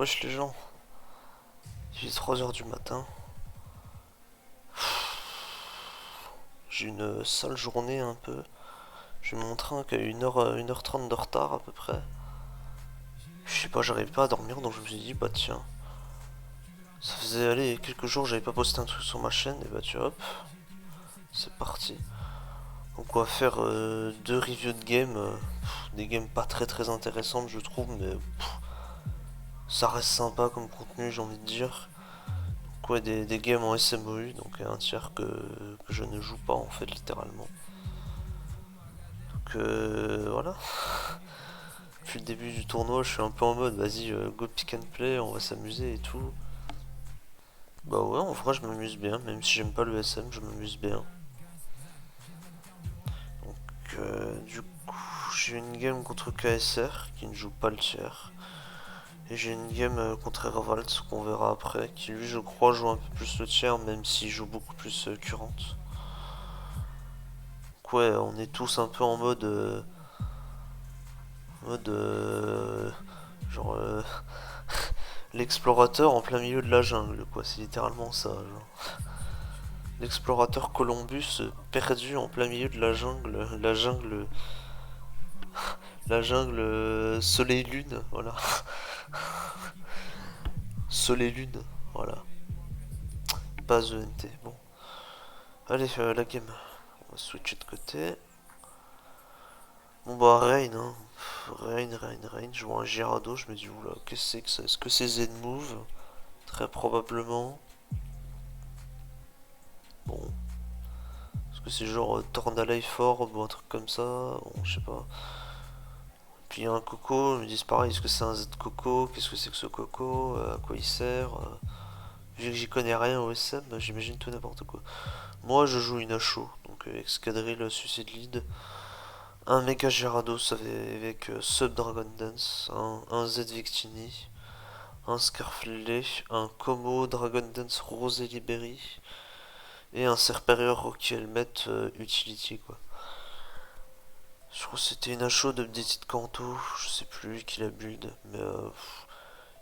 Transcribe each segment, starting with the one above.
Wesh les gens, il est 3 heures du matin. J'ai une sale journée un peu. J'ai mon train qui a 1h30 de retard à peu près. Je sais pas, j'arrive pas à dormir donc je me suis dit bah tiens. Ça faisait aller quelques jours j'avais pas posté un truc sur ma chaîne et bah tu hop, c'est parti. Donc on va faire deux reviews de games. Des games pas très intéressantes je trouve mais ça reste sympa comme contenu j'ai envie de dire. Quoi, des games en SMOU, donc un tiers que je ne joue pas en fait littéralement. Donc voilà. Depuis le début du tournoi, je suis un peu en mode vas-y, go pick and play, on va s'amuser et tout. Bah ouais, en vrai, je m'amuse bien, même si j'aime pas le SM, je m'amuse bien. Donc du coup, j'ai une game contre KSR qui ne joue pas le tiers. Et j'ai une game contre Hervalt qu'on verra après, qui lui, je crois, joue un peu plus le tiers, même s'il joue beaucoup plus Current. Donc ouais, on est tous un peu en mode mode genre l'explorateur en plein milieu de la jungle quoi, c'est littéralement ça genre. L'explorateur Columbus perdu en plein milieu de la jungle soleil lune, voilà. Soleil lune, voilà. Pas ENT. Bon. Allez, la game. On va switcher de côté. Bon bah Rain hein. Rain, je vois un Girado, je me dis oula, qu'est-ce que c'est que ça? Est-ce que c'est Z-Move? Très probablement. Bon. Est-ce que c'est genre Life Orb ou un truc comme ça? Bon, je sais pas. Puis il y a un coco, ils me disent pareil, est-ce que c'est un Z coco? Qu'est-ce que c'est que ce coco? À quoi il sert? Vu que j'y connais rien au SM, j'imagine tout n'importe quoi. Moi je joue une HO, donc Escadrille Suicide Lead. Un Mega Gyarados avec Sub Dragon Dance, un Z Victini, un Scarfley, un Como Dragon Dance Rosé Liberi et un Serperior Rocky Helmet Utility quoi. Je crois que c'était une HO de Updated Kanto, je sais plus qui la build, mais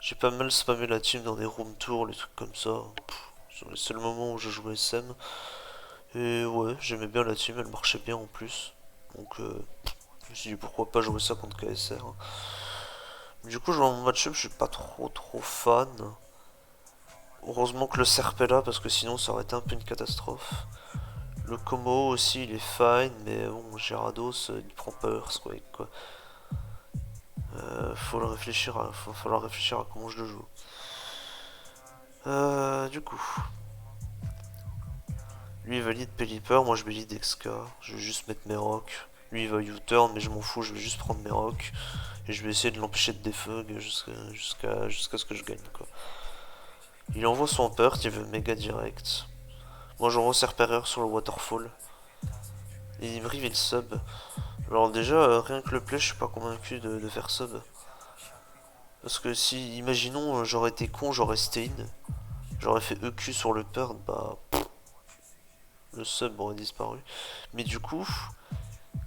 j'ai pas mal spammé la team dans des room tours, les trucs comme ça. C'est le seul moment où je jouais SM. Et ouais, j'aimais bien la team, elle marchait bien en plus. Donc je me suis dit pourquoi pas jouer ça contre KSR. Du coup, dans mon match-up, je suis pas trop fan. Heureusement que le Serp est là parce que sinon ça aurait été un peu une catastrophe. Le Como aussi, il est fine, mais bon, Gyarados, il prend peur, quoi. Faut falloir réfléchir à comment je le joue. Du coup, lui il valide Pelipper, moi je valide Exca. Je vais juste mettre mes rocks. Lui il va U-turn, mais je m'en fous, je vais juste prendre mes rocks. Et je vais essayer de l'empêcher de defug jusqu'à ce que je gagne quoi. Il envoie son peur, il veut méga direct. Moi j'envoie Serperior sur le waterfall. Et il me reveal sub. Alors déjà, rien que le play, je suis pas convaincu de faire sub. Parce que si, imaginons, j'aurais été con, j'aurais stain. J'aurais fait EQ sur le peur, bah... Le sub aurait disparu. Mais du coup,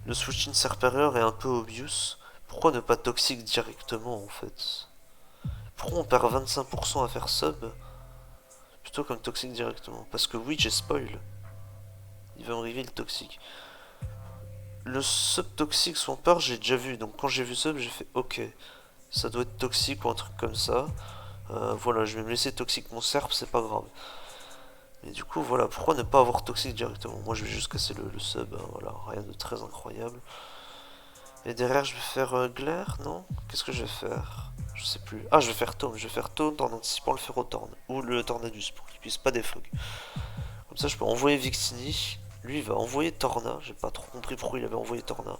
le switching Serperior est un peu obvious. Pourquoi ne pas toxic directement en fait? Pourquoi on perd 25% à faire sub plutôt comme toxic directement? Parce que oui, j'ai spoil. Il va me reveal toxic. Le sub toxique Swampert, j'ai déjà vu. Donc quand j'ai vu sub, j'ai fait ok. Ça doit être toxique ou un truc comme ça. Voilà, je vais me laisser toxique mon serp, c'est pas grave. Et du coup, voilà, pourquoi ne pas avoir toxique directement? Moi, je vais juste casser le sub, hein, voilà, rien de très incroyable. Et derrière, je vais faire Glaire, non? Qu'est-ce que je vais faire? Je sais plus. Ah, je vais faire Taunt en anticipant le Ferrotorn. Ou le Tornadus, pour qu'il puisse pas défog. Comme ça, je peux envoyer Victini. Lui, il va envoyer Torna. J'ai pas trop compris pourquoi il avait envoyé Torna.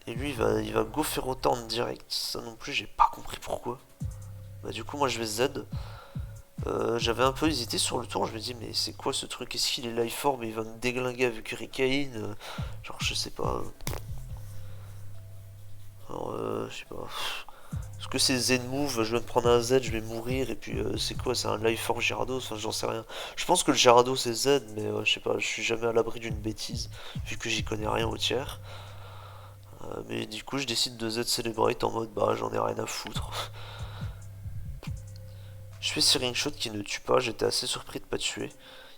Et lui, il va go Ferrotorn direct. Ça non plus, j'ai pas compris pourquoi. Bah, du coup, moi, je vais Z. J'avais un peu hésité sur le tour, je me dis mais c'est quoi ce truc? Est-ce qu'il est life orb et il va me déglinguer avec Hurricane? Genre je sais pas. Alors je sais pas. Est-ce que c'est Zen Move? Je vais me prendre un Z, je vais mourir et puis c'est quoi? C'est un life orb Gyarados? Enfin j'en sais rien. Je pense que le Gyarados c'est Z mais je sais pas, je suis jamais à l'abri d'une bêtise vu que j'y connais rien au tiers. Mais du coup je décide de Z Celebrate en mode bah j'en ai rien à foutre. Je fais Searing Shot qui ne tue pas, j'étais assez surpris de pas tuer.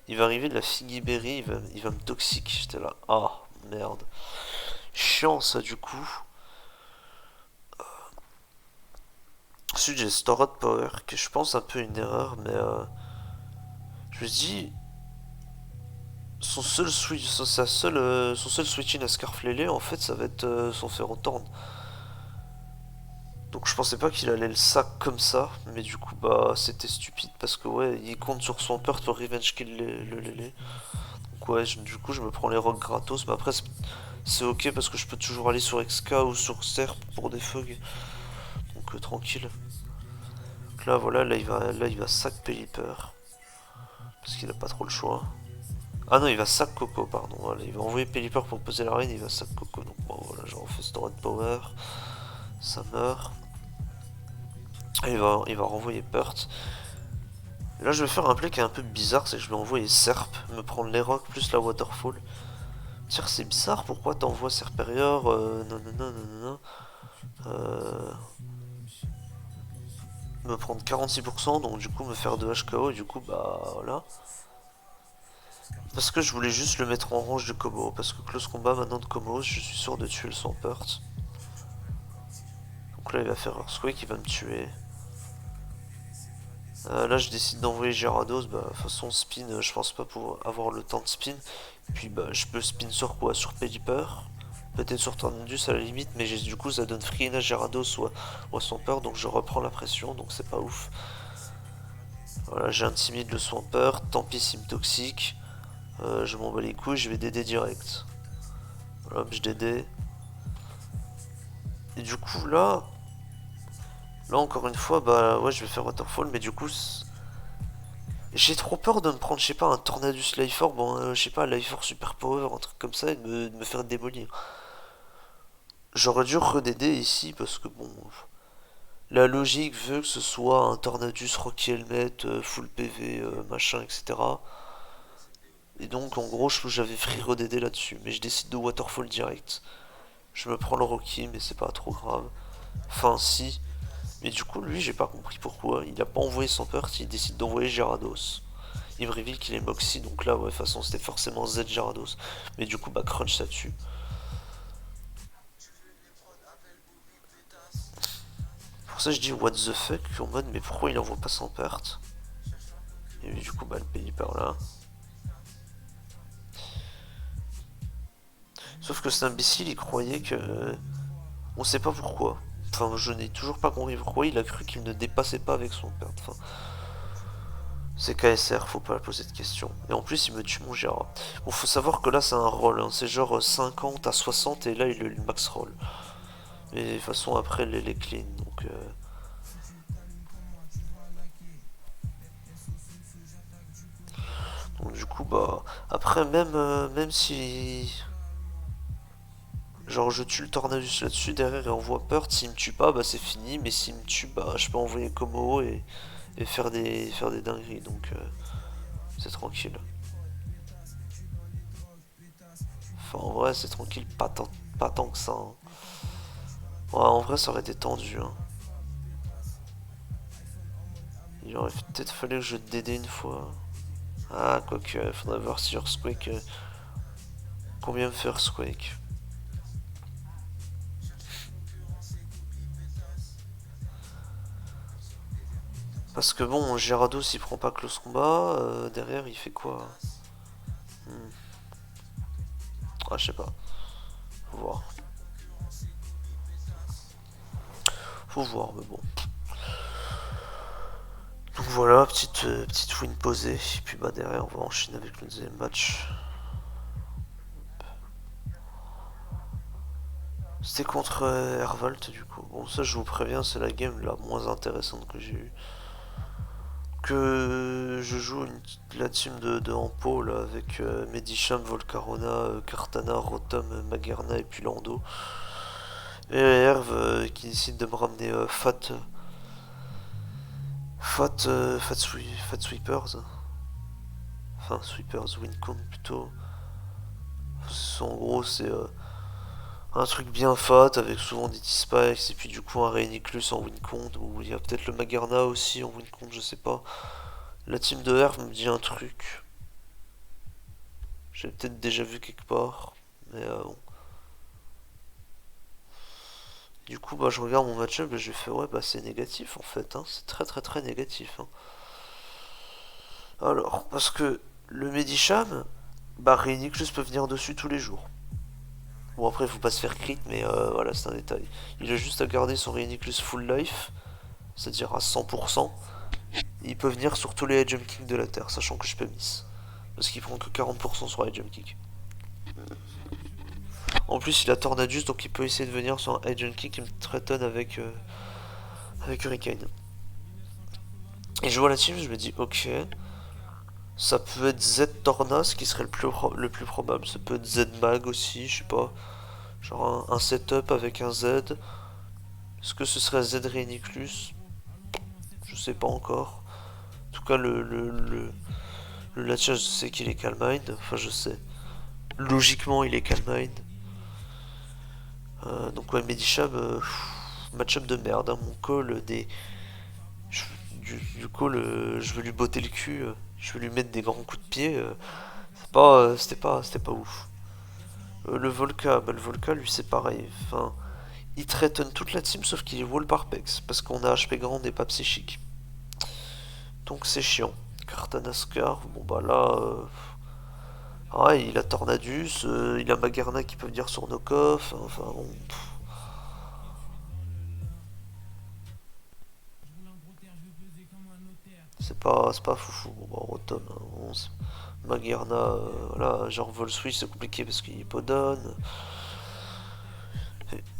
Il va arriver de la Figgy Berry, il va me toxique, j'étais là. Ah merde. Chiant ça du coup. Ensuite j'ai Storad Power, que je pense un peu une erreur, mais je me dis, son seul switch, son seul switching à Scarflele, en fait, ça va être son Ferrothorn. Donc je pensais pas qu'il allait le sac comme ça, mais du coup bah c'était stupide parce que ouais, il compte sur son peur pour revenge kill le Lele. Donc ouais, du coup je me prends les rocs gratos, mais après c'est ok parce que je peux toujours aller sur XK ou sur Serp pour des fugs. Donc tranquille. Donc là voilà, là il va sac Pelipper parce qu'il a pas trop le choix. Ah non, il va sac Coco, pardon. Voilà, il va envoyer Pelipper pour poser la reine, il va sac Coco. Donc bon voilà, j'en refais Storad Power, ça meurt. Et il va renvoyer Pert. Là, je vais faire un play qui est un peu bizarre, c'est que je vais envoyer Serp, me prendre les rocs plus la Waterfall. Tiens, c'est bizarre, pourquoi t'envoies Serperior non, non, non, non, non. Me prendre 46%, donc du coup me faire 2 HKO, et du coup, bah voilà. Parce que je voulais juste le mettre en range de Komo, parce que close combat maintenant de Komo, je suis sûr de tuer le sans Pert. Donc là, il va faire Earthquake, il va me tuer. Là, je décide d'envoyer Gyarados. Bah, de toute façon, spin, je pense pas pour avoir le temps de spin. Puis, bah, je peux spin sur quoi? Sur Pelipper. Peut-être sur Tornadus à la limite, mais du coup, ça donne free à Gyarados ou à Swampert. Donc, je reprends la pression, donc c'est pas ouf. Voilà, j'intimide le Swampert. Tant pis s'il me toxique. Je m'en bats les couilles, je vais DD direct. Voilà, je DD. Et du coup, là, encore une fois, bah, ouais, je vais faire Waterfall, mais du coup, j'ai trop peur de me prendre, je sais pas, un Tornadus Life Orb, bon, je sais pas, Life Orb Super Power, un truc comme ça, et de me faire démolir. J'aurais dû redaider ici, parce que bon, la logique veut que ce soit un Tornadus Rocky Helmet, full PV, machin, etc. Et donc, en gros, j'avais free redaider là-dessus, mais je décide de Waterfall direct. Je me prends le Rocky, mais c'est pas trop grave. Enfin, si. Mais du coup, lui, j'ai pas compris pourquoi. Il a pas envoyé son peur, il décide d'envoyer Gyarados. Il me révèle qu'il est Moxie, donc là, ouais, de toute façon, c'était forcément Z Gyarados. Mais du coup, bah, Crunch ça tue. Pour ça, je dis what the fuck, en mode, mais pourquoi il envoie pas sans perte? Et du coup, bah, le pays par là. Sauf que cet imbécile, il croyait que. On sait pas pourquoi. Enfin, je n'ai toujours pas compris pourquoi il a cru qu'il ne dépassait pas avec son perte. Enfin, c'est KSR, faut pas poser de questions. Et en plus, il me tue mon Gérard. Bon, faut savoir que là, c'est un roll. Hein. C'est genre 50 à 60 et là, il est le max roll. Mais de toute façon, après, les clean. Donc du coup, bah. Après, même si. Genre, je tue le Tornadus là-dessus, derrière, il envoie Peur. S'il me tue pas, bah c'est fini. Mais s'il me tue, bah je peux envoyer Komo et faire des dingueries. Donc, c'est tranquille. Enfin, en vrai, c'est tranquille, pas tant que ça. Hein. Ouais, en vrai, ça aurait été tendu. Hein. Il aurait peut-être fallu que je DD une fois. Ah, quoique, faudrait voir si Earthquake. Combien me fait Earthquake? Parce que bon, Gyarados il prend pas close combat, derrière il fait quoi? Hmm. Ah, je sais pas. Faut voir. Faut voir, mais bon. Donc voilà, petite win posée. Et puis bah derrière, on va enchaîner avec le deuxième match. C'était contre Hervolt du coup. Bon, ça je vous préviens, c'est la game la moins intéressante que j'ai eue. Que je joue la team de Ampo là, avec Medicham, Volcarona, Cartana, Rotom, Magerna et puis Lando. Et Herve qui décide de me ramener Fat Sweepers. Enfin, Sweepers, Wincon plutôt. En gros, c'est Un truc bien fat avec souvent des T-Spikes et puis du coup un Rainiclus en win con ou il y a peut-être le Magarna aussi en win con, je sais pas. La team de R me dit un truc. J'ai peut-être déjà vu quelque part. Mais bon. Du coup, bah, je regarde mon match-up et je fais ouais, bah c'est négatif en fait. Hein. C'est très très très négatif. Hein. Alors, parce que le Medicham, bah Rainiclus peut venir dessus tous les jours. Bon, après, il faut pas se faire crit, mais voilà, c'est un détail. Il a juste à garder son Rainiclus full life, c'est-à-dire à 100%. Et il peut venir sur tous les high jump kicks de la terre, sachant que je peux miss. Parce qu'il prend que 40% sur high jump kick. En plus, il a Tornadus, donc il peut essayer de venir sur un high jump kick qui me threaten avec Hurricane. Et je vois la team, je me dis, ok, ça peut être Z Torna, ce qui serait le plus probable. Ça peut être Z Mag aussi, je sais pas. Genre un setup avec un Z. Est-ce que ce serait Z Rainiclus? Je sais pas encore. En tout cas, le Latias, je sais qu'il est Calmine. Enfin, je sais. Logiquement, il est Calmine. Donc, ouais, Medicham, match-up de merde. Hein. Mon call, du call, je veux lui botter le cul. Je veux lui mettre des grands coups de pied. C'était pas ouf. Le Volca, bah, le Volca, lui, c'est pareil. Enfin, il threaten toute la team sauf qu'il est wall par pex. Parce qu'on a HP grand et pas psychique. Donc, c'est chiant. Cartanaskar, bon, bah là. Ouais, il a Tornadus, il a Magarna qui peut venir sur Nokov, enfin bon. C'est pas foufou. Bon, bah, Rotom, hein, bon, Magarna, voilà, genre Vol Switch c'est compliqué parce qu'il est Podon.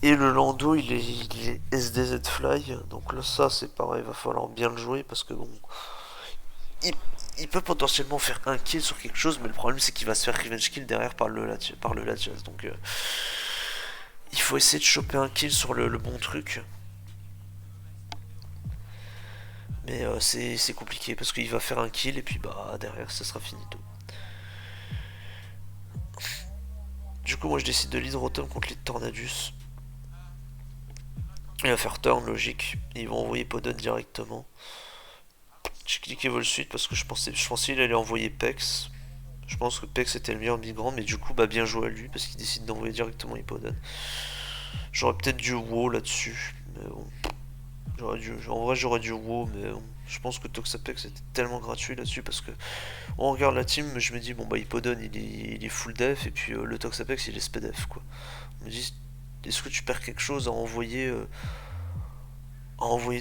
Et le Lando il est SDZ Fly, donc là ça c'est pareil, il va falloir bien le jouer parce que bon. Il, il peut potentiellement faire un kill sur quelque chose, mais le problème c'est qu'il va se faire revenge kill derrière par le Latias. Donc il faut essayer de choper un kill sur le bon truc. Mais c'est compliqué parce qu'il va faire un kill et puis bah derrière ça sera finito. Du coup moi je décide de lead Rotom contre les Tornadus. Il va faire turn logique. Et ils vont envoyer Podon directement. J'ai cliqué vol suite parce que je pensais qu'il allait envoyer Pex. Je pense que Pex était le meilleur migrant, mais du coup bah bien joué à lui parce qu'il décide d'envoyer directement Hippodon. J'aurais peut-être dû WoW là-dessus. Mais bon. En vrai j'aurais dû WoW, mais bon. Je pense que Toxapex était tellement gratuit là-dessus parce que on regarde la team, je me dis bon bah Hippodon il est full def et puis le Toxapex il est spdef quoi. On me dit est-ce que tu perds quelque chose à envoyer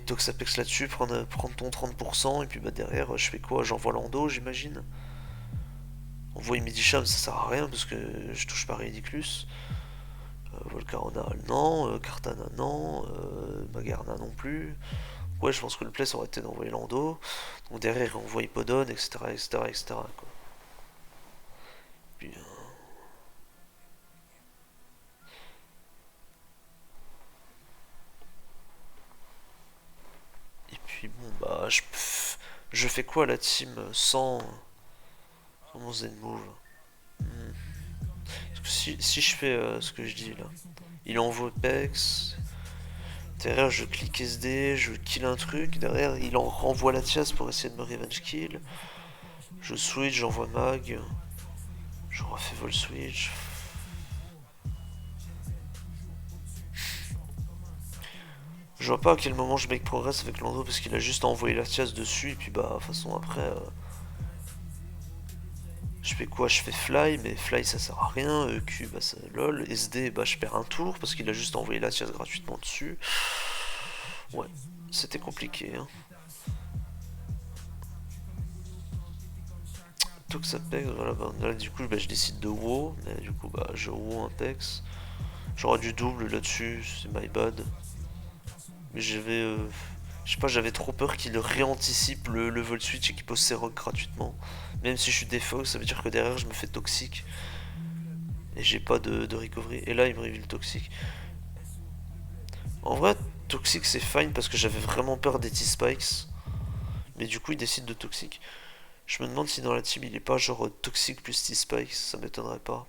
Toxapex là-dessus, prendre ton 30% et puis bah derrière je fais quoi? J'envoie Lando j'imagine. Envoyer Medicham ça sert à rien parce que je touche pas Ridiculous. Volcarona non, Cartana non, Magarna non plus. Ouais je pense que le play ça aurait été d'envoyer Lando. Donc derrière il envoie Hippodon, etc. etc. etc. Quoi. Puis, et puis bon bah je fais quoi la team sans mon Zen Move? Hmm. Parce que si je fais ce que je dis là, il envoie Pex, derrière je clique SD, je kill un truc, derrière il en renvoie la tiasse pour essayer de me revenge kill, je switch, j'envoie mag, je refais vol switch. Je vois pas à quel moment je make progress avec Lando parce qu'il a juste envoyé la tiasse dessus et puis bah de toute façon après je fais quoi? Je fais fly, mais fly ça sert à rien, EQ bah ça lol, SD bah je perds un tour parce qu'il a juste envoyé la tiasse gratuitement dessus. Ouais, c'était compliqué hein. Toxapex, voilà, bah, là du coup bah, je décide de WoW, mais du coup bah je WoW un Pex. J'aurais du double là-dessus, c'est my bad. Mais je sais pas, j'avais trop peur qu'il réanticipe le vol switch et qu'il pose ses rocks gratuitement. Même si je suis défog, ça veut dire que derrière je me fais toxique. Et j'ai pas de recovery. Et là il me reveal toxique. En vrai, toxique c'est fine parce que j'avais vraiment peur des T-Spikes. Mais du coup il décide de toxique. Je me demande si dans la team il est pas genre toxique plus T-Spikes, ça m'étonnerait pas.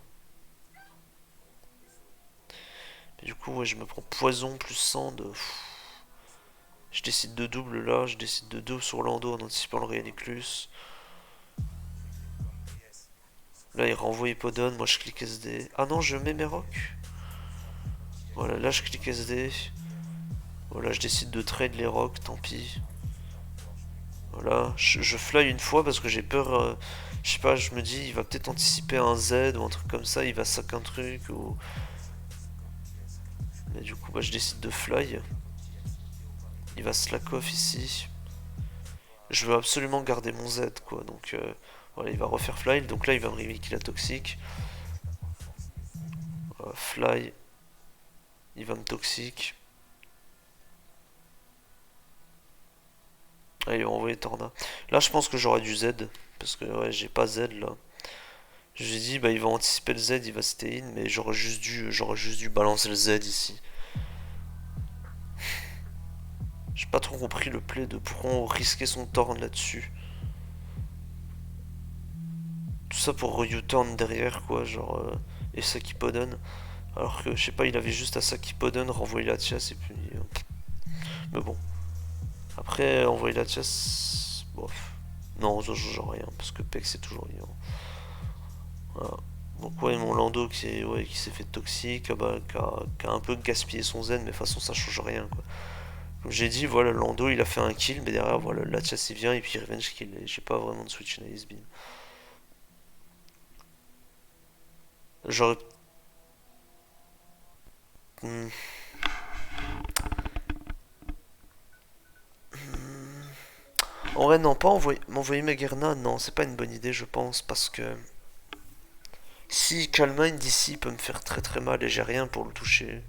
Et du coup, ouais, je me prends poison plus sand. Je décide de double là, je décide de double sur Lando en anticipant le Rhéniclus. Là, il renvoie Hippodon, moi je clique SD. Ah non, je mets mes rocs. Voilà, là je clique SD. Voilà, je décide de trade les rocs, tant pis. Voilà, je fly une fois parce que j'ai peur. Je sais pas, je me dis, il va peut-être anticiper un Z ou un truc comme ça, il va sac un truc ou. Mais du coup, bah, je décide de fly. Il va slack off ici. Je veux absolument garder mon Z, quoi. Donc, voilà, il va refaire fly. Donc là, il va me réveiller qu'il a toxique. Fly. Il va me toxique. Ah, il va envoyer Torna. Là, je pense que j'aurai du Z. Parce que, ouais, j'ai pas Z là. J'ai dit, bah, il va anticiper le Z, il va stay in. Mais j'aurais juste dû balancer le Z ici. J'ai pas trop compris le play de pourquoi on risquait son turn là-dessus. Tout ça pour U-turn derrière, quoi, genre. Et Sakipodon. Alors que, je sais pas, il avait juste à Sakipodon renvoyer la chasse et puis. Mais bon. Après, envoyer la chasse. Bof. Non, ça change rien, parce que Peck c'est toujours vivant. Voilà. Donc, ouais, mon Lando qui s'est fait toxique, bah, qui a un peu gaspillé son zen, mais de toute façon, ça change rien, quoi. Comme j'ai dit, voilà, Lando il a fait un kill, mais derrière, voilà, la chasse il vient et puis revenge kill. Et j'ai pas vraiment de switch in Ice Beam. J'aurais. Hmm. En vrai, non, pas m'envoyer Magerna, non, c'est pas une bonne idée, je pense, parce que si Calmine d'ici peut me faire très très mal et j'ai rien pour le toucher.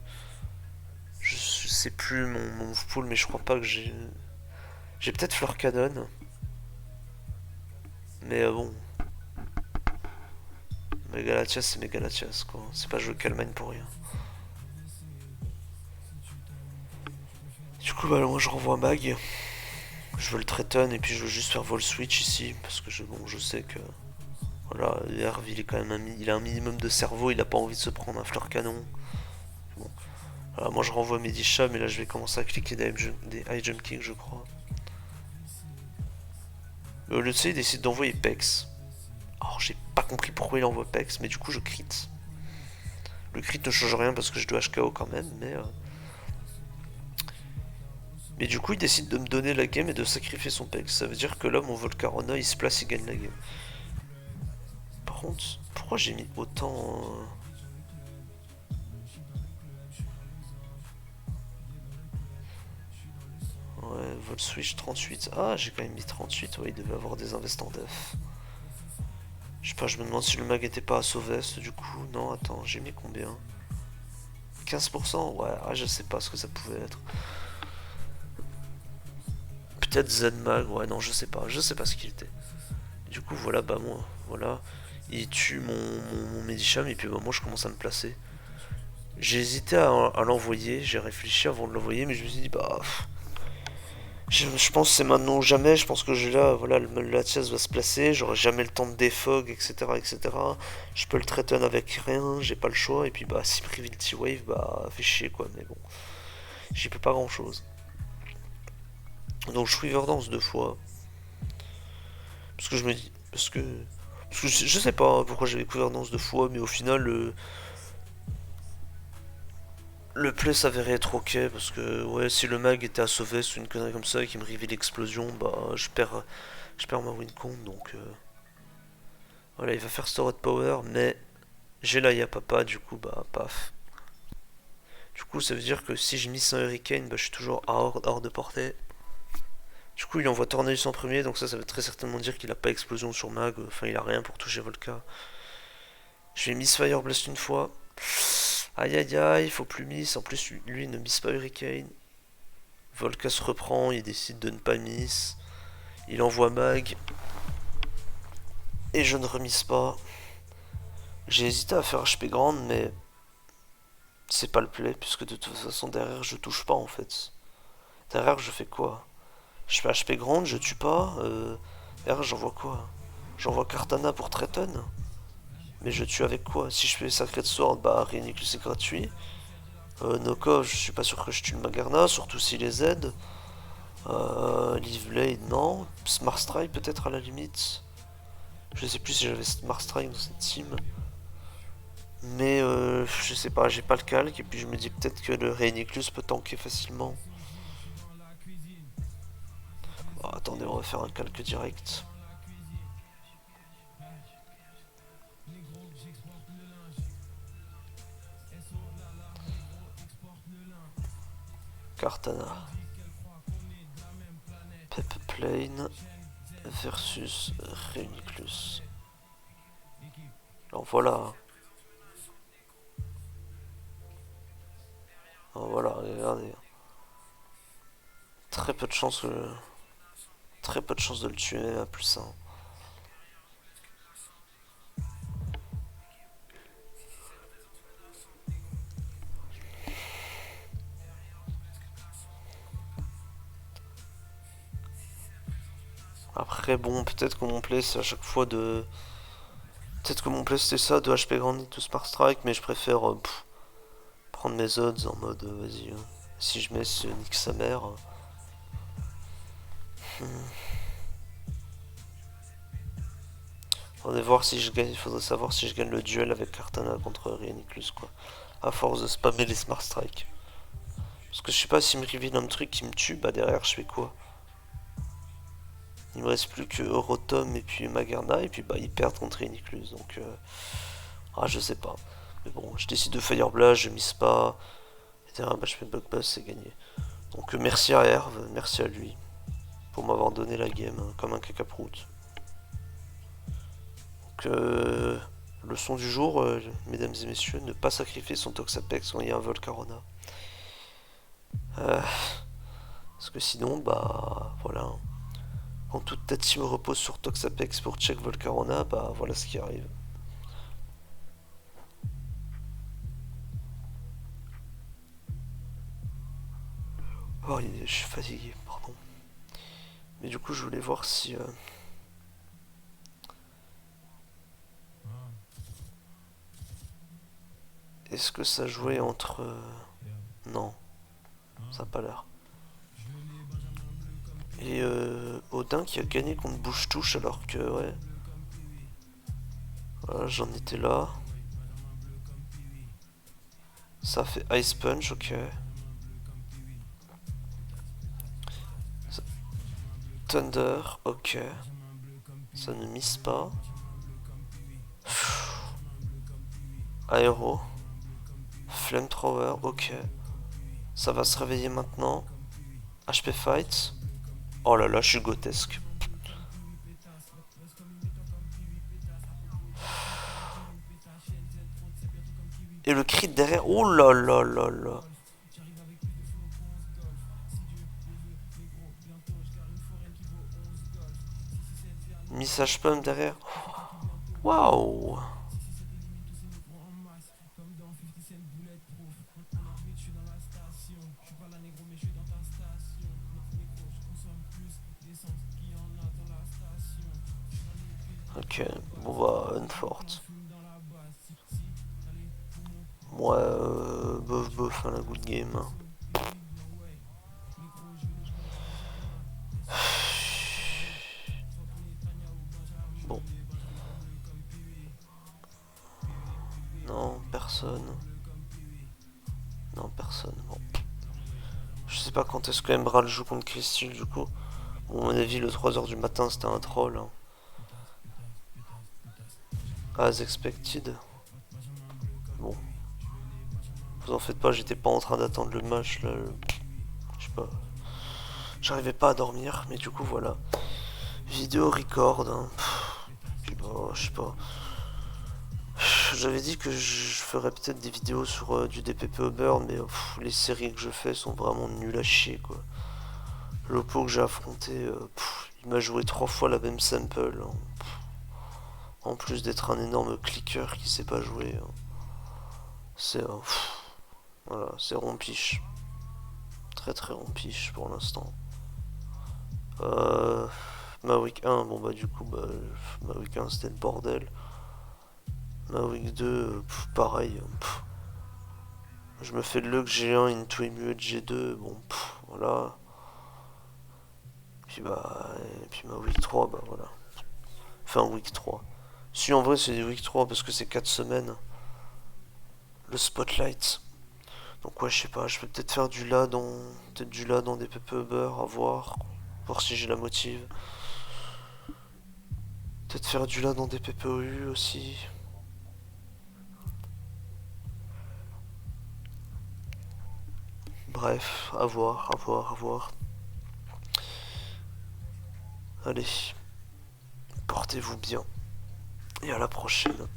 Je sais plus mon move pool, mais je crois pas que j'ai. J'ai peut-être Fleur Canon, mais bon. Megalatias, c'est Megalatias, quoi. C'est pas jouer Calmine pour rien. Du coup, bah, moi je renvoie Mag. Je veux le Treton et puis je veux juste faire Vol Switch ici, parce que je sais que. Voilà, Herve, il est quand même il a un minimum de cerveau, il a pas envie de se prendre un Fleur Canon. Bon. Voilà, moi je renvoie Medisha, mais là je vais commencer à cliquer des high jump kicks, je crois. Mais au lieu de ça, il décide d'envoyer Pex. Alors j'ai pas compris pourquoi il envoie Pex, mais du coup je crit. Le crit ne change rien parce que je dois HKO quand même, mais du coup il décide de me donner la game et de sacrifier son Pex. Ça veut dire que là mon Volcarona il se place, il gagne la game. Par contre, pourquoi j'ai mis autant... Ouais, Vol Switch 38. Ah, j'ai quand même mis 38, ouais, il devait avoir des invests en def. Je sais pas, je me demande si le mag était pas à Sauvest du coup. Non, attends, j'ai mis combien? 15%. Ouais, ah, je sais pas ce que ça pouvait être. Peut-être Z-Mag, ouais, non, je sais pas ce qu'il était. Du coup, voilà, bah moi, voilà. Il tue mon Medicham et puis bah moi je commence à me placer. J'ai hésité à l'envoyer, j'ai réfléchi avant de l'envoyer, mais je me suis dit, bah. Je pense que c'est maintenant ou jamais, je pense que là, voilà, le Latias va se placer, j'aurai jamais le temps de défog, etc., etc. Je peux le threaten avec rien, j'ai pas le choix, et puis bah, s'il me reveal T-Wave, bah, fait chier quoi, mais bon, j'y peux pas grand chose. Donc je suis Verdance deux fois, parce que je me dis, parce que je sais pas pourquoi j'avais Verdance deux fois, mais au final, le play s'avérait être ok, parce que ouais, si le mag était à sauver ou une connerie comme ça et qu'il me reveal l'explosion, bah, je perds ma win count, donc. Voilà, il va faire Stored Power, mais j'ai la Yapapa, du coup, bah, paf. Du coup, ça veut dire que si je mise un Hurricane, bah, je suis toujours hors de portée. Du coup, il envoie Tornadus en premier, donc ça veut très certainement dire qu'il a pas explosion sur Mag, enfin, il a rien pour toucher Volca. Je vais miss Fire Blast une fois. Aïe aïe aïe, il faut plus miss. En plus, lui, il ne miss pas Hurricane. Volca se reprend, il décide de ne pas miss. Il envoie Mag. Et je ne remise pas. J'ai hésité à faire HP grande, mais c'est pas le play, puisque de toute façon, derrière, je touche pas en fait. Derrière, je fais quoi? Je fais HP grande, je tue pas. Derrière, j'envoie quoi? J'envoie Cartana pour Treton. Mais je tue avec quoi? Si je fais Sacred Sword, bah Rhénicus c'est gratuit. Noko, je suis pas sûr que je tue le Magarna, surtout s'il les aide. Leaf Blade, non. Smart Strike peut-être à la limite. Je sais plus si j'avais Smart Strike dans cette team. Mais je sais pas, j'ai pas le calque. Et puis je me dis peut-être que le Rhéniclus peut tanker facilement. Oh, attendez, on va faire un calque direct. Kartana. Pep Plane versus Rhéniclus. Alors voilà. Alors voilà, regardez. Très peu de chance que... Très peu de chance de le tuer à plus 1. Après bon, peut-être que mon play c'est à chaque fois de... Peut-être que mon play c'était ça, de HP Granite ou Spark Strike, mais je préfère prendre mes odds en mode vas-y, si je mets ce nique sa mère. Faudrait voir si je gagne, faudrait savoir si je gagne le duel avec Kartana contre Rhéniclus quoi. À force de spammer les Smart Strike. Parce que je sais pas s'il me reveal un truc qui me tue, bah derrière je fais quoi? Il me reste plus que Eurotom et puis Magarna et puis bah ils perdent contre Rhéniclus donc ah je sais pas. Mais bon, je décide de Fire Blast, je mise pas. Et derrière bah je fais Bug Buzz, c'est gagné. Donc merci à Herve, merci à lui pour m'avoir donné la game comme un cacaproute. Donc leçon du jour, mesdames et messieurs, ne pas sacrifier son Toxapex quand il y a un Volcarona. Parce que sinon, bah voilà. Quand toute ta team repose sur Toxapex pour check Volcarona, bah voilà ce qui arrive. Oh, je suis fatigué, pardon. Mais du coup, je voulais voir si... Est-ce que ça jouait entre... Non, ça n'a pas l'air. Et Odin qui a gagné contre Bouche-Touche alors que, ouais. Voilà, j'en étais là. Ça fait Ice Punch, ok. Thunder, ok. Ça ne mise pas. Aéro. Flamethrower, ok. Ça va se réveiller maintenant. HP Fight. Oh là là, je suis grotesque. Et le crit derrière. Oh là là là là. Message spam derrière. Waouh. Ok, bon bah, Unfort. Moi, bof bof, à la good game. Bon. Non, personne. Non, personne. Bon. Je sais pas quand est-ce que Emerald joue contre Crystal du coup. Bon, à mon avis, le 3h du matin, c'était un troll. Hein. As expected. Bon. Vous en faites pas, j'étais pas en train d'attendre le match là. Je sais pas. J'arrivais pas à dormir, mais du coup, voilà. Vidéo record. Hein. Je sais pas. J'avais dit que je ferais peut-être des vidéos sur du DPP Burn, mais les séries que je fais sont vraiment nulles à chier quoi. L'oppo que j'ai affronté, il m'a joué 3 fois la même sample. Hein. En plus d'être un énorme clicker qui sait pas jouer. Hein. C'est voilà, c'est rompiche. Très très rompiche pour l'instant. Euh, ma week 1, bon bah du coup, bah, ma week 1 c'était le bordel. Ma week 2, pareil. Je me fais le luck G1 into Emuette G2. Bon, voilà. Et puis ma week 3, bah voilà. Enfin, week 3. Si en vrai c'est week 3 parce que c'est 4 semaines. Le spotlight. Donc ouais, je sais pas, je peux peut-être faire du là dans. Peut-être du là dans des PPE beurre, à voir. Voir si j'ai la motive. Peut-être faire du là dans des PPOU aussi. Bref, à voir, à voir, à voir. Allez, portez-vous bien. Et à la prochaine.